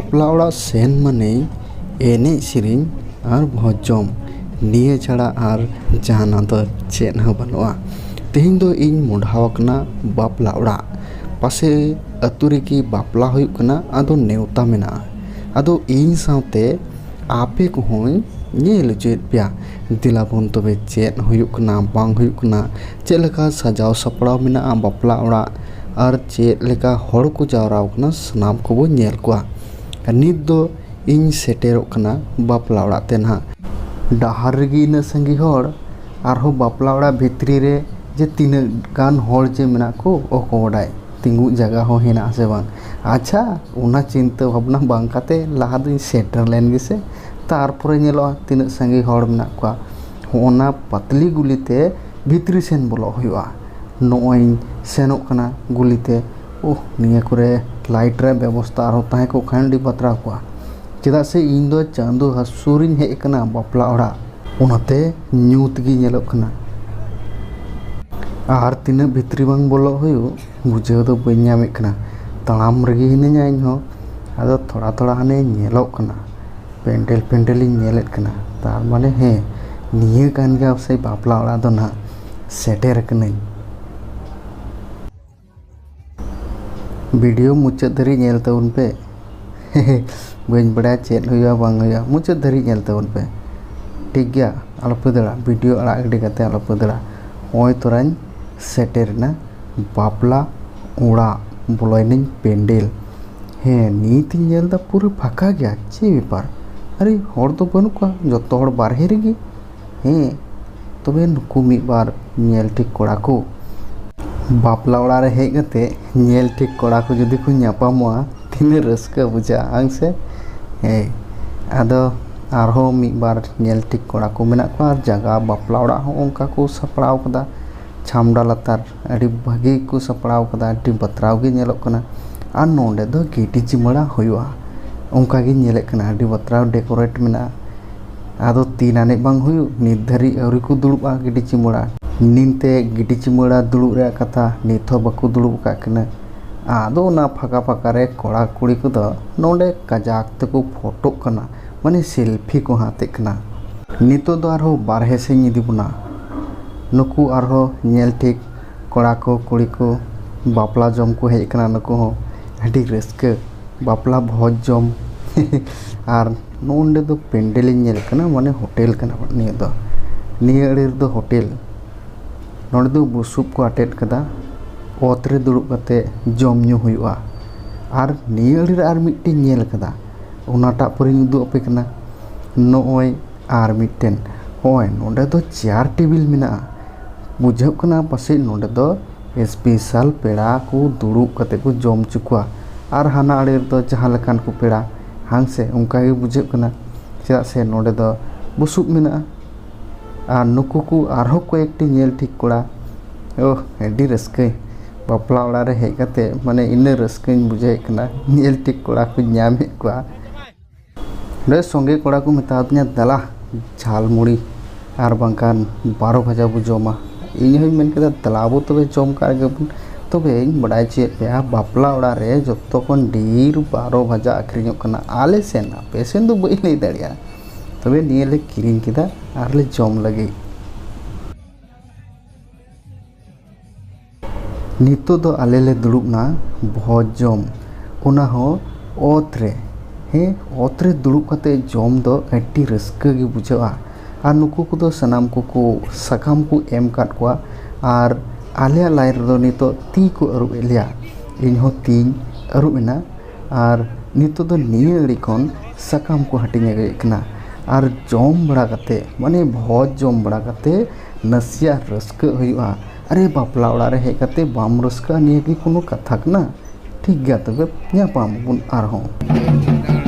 बापला ओड़ा सेन माने एने सेरिंग और भोज जम निये छाड़ा और जहाना दो चेन हो बनवा। तेहिं दो इन मुढ़ावकना बापला ओड़ा पासे अतु रेगी बापला हुयुक कना आदो नेवता मेना आदो इन सावते आपे को होय नेल चेत पिया दिलाबोन तबे चेत हुयुक कना बांग हुयुक कना चेत लेका सजाव सपड़ाव मेना बापला ओड़ा और चेत लेका हड़ को जावराव कना सनाम को बो नेल कोआ। नित दो इन सेटेरोक कना बापला ओड़ा ते ना डाहार रेगी इन संगी हड़ आरहो बापला ओड़ा भितरी रे जे तीन गान हड़ जे मेना को ओको ओडाय तिंगु जगह हो हेना से बांग। अच्छा उना चिंता भावना बांग काते लाहा दो सेटर लेन गे से तारपरे नेलो तीन संगी हड़ मेना कोआ होना पतली गुलीते भितरी सेन बोलो हुआ नोय सेनोक कना गुलीते ओह निया करे लाइट रे व्यवस्था आरो ताहे को खांडी बतरा कोआ चेदा से इन दो चांदो हसुरिन हे कना बापला ओड़ा उनाते न्यूत गी नेलो कना आर तीन भितरी बांग बोलो हुयो बुझे दो बई नामे कना तड़ाम रेगी हिनेया इन हो आदो थोड़ा थोड़ा हाने नेलो कना पेंडल पेंडल नेलेत कना तार माने हे निये कान गे से बापला ओड़ा दो ना सेटेर कनै। वीडियो मुचाद धरी नेल तबन पे बन बड़ा चेत हुआ बांग हुआ मुचाद धरी नेल तबन पे ठीक गया आलोपे दड़ा वीडियो अड़ा गडी कते आलोपे दड़ा होय तोरान सेटेरना बापला ओड़ा बोलाइन पेंडल हे नीत नेल दा पूरा फाका गया चे बेपार अरे हड़ तो बनू का जतो हड़ बारहे रेगी हे तबे नुकु मिद बार नेल ठीक कोड़ा को बापला ओड़ा रे हेज कते नेल ठीक कोड़ा को जुदी को न्यापामोआ तिने रस्का बुझा आंग से हे आदो आरहो मिद बार नेल ठीक कोड़ा को मेना को आर जगह बापला ओड़ा हो ओंका को सपड़ाव कदा छामडा लतार अड़ी भागी को सपड़ाव कदा अड़ी बतराव गे नेलोक कना आर नोंडे दो गिटी चिमड़ा हुआ ओंका गे नेलेक कना अड़ी बतराव डेकोरेट मेना आदो तीन आने बांग हुयु नित धरी अवरी को दुड़ुबा गिटी चिमड़ा निनते गिटी चिमड़ा दुड़ुब रे कथा नित हो बाको दुड़ुब का कना आदो ना फाका फाका रे कोड़ा कुड़ी को दो नोंडे कजाक तको फोटो कना माने सेल्फी को हाते कना नितो दो आरो बारहे से निदी बुना नुकु आरो नेल ठीक कोड़ा को कुड़ी को बापला जम को हेज कना नुकु हो अडी रस्के बापला भोज जम आर नोंडे दो पेंडल नेल कना माने होटल कना निया अड़ी दो होटल नोंडे दो बुसुब को अटेट कदा ओत रे दुड़ुब कते जम न्यू हुआ आर निया अड़ी रे आर मिट्टी नेल कदा उनाटा परिंग दो अपे कना नोय आर मिट्टेन होय नोंडे दो चेयर टेबिल मेना बुझाव कना पासे नोंडे दो स्पेशल पेड़ा को दुड़ुब कते को जम चुकुआ आर हाना अड़ी दो जहां लकान को पेड़ा हांसे उनका ही बुझाव कना चेदा से नोंडे दो बुसुब मेना आर नुकु को आरहो को एकटी नेल ठीक कोड़ा ओह एडी रस्के बापला ओड़ा रे हेज कते माने इने रस्केñ बुझाय कना नेल ठीक कोड़ा को ᱧᱟᱢᱮ कोआ रे संगे कोड़ा को मेतादnya दला झाल मुड़ी आर बांकान 12 भाजा बु जमा इन हई मेन केदा दलाबो तबे जम का गे तबे बडाय चे पे बापला ओड़ा रे जत्तो कोन डीर 12 भाजा आखरिñok कना आले सेन पेसेन दो बई लई दाड़िया तबे निये ले किरिñ केदा आर ले जम लगे नितो दो आले ले दुड़ुब ना भोज जम उना हो ओत रे हे ओत रे दुड़ुब कते जम दो अड्डी रस्का गे बुझावा आर नुकु को दो सनाम को सकाम को एम काट कोआ आर आले लाइन रे दो नितो ती को अरुब एलिया इन हो तीन अरुब एना आर नितो दो निये अड़ी कोन सकाम को हटिंग गे कना आर जम बड़ा कते माने भोज जम बड़ा कते नसिया रस्का हुआ अरे बापला ओड़ा रे हेज कते बाम रस्का निये की कोनो कथा कना ठीक गया तबे ᱧᱟᱯᱟᱢ बुन आरहों।